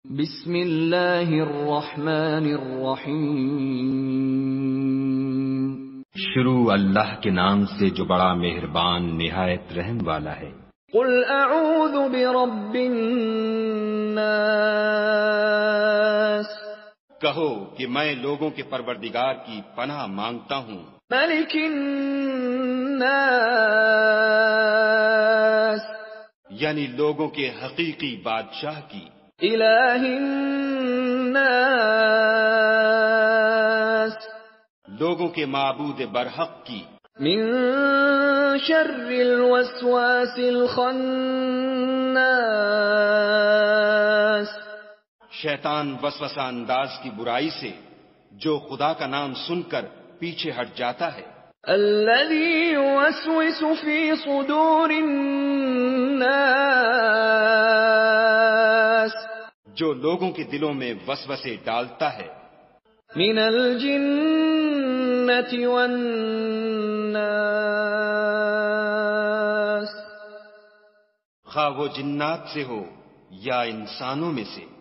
بسم اللہ الرحمن الرحیم۔ شروع اللہ کے نام سے جو بڑا مہربان نہایت رحم والا ہے۔ قل اعوذ برب الناس، کہو کہ میں لوگوں کے پروردگار کی پناہ مانگتا ہوں، ملک الناس، یعنی لوگوں کے حقیقی بادشاہ کی، الہ الناس، لوگوں کے معبود برحق کی، من شر الوسواس الخناس، شیطان وسوسہ انداز کی برائی سے جو خدا کا نام سن کر پیچھے ہٹ جاتا ہے، الذي يوسوس في صدور الناس، جو لوگوں کے دلوں میں وسوسے ڈالتا ہے، من الجنة والناس، خواہ وہ جنات سے ہو یا انسانوں میں سے۔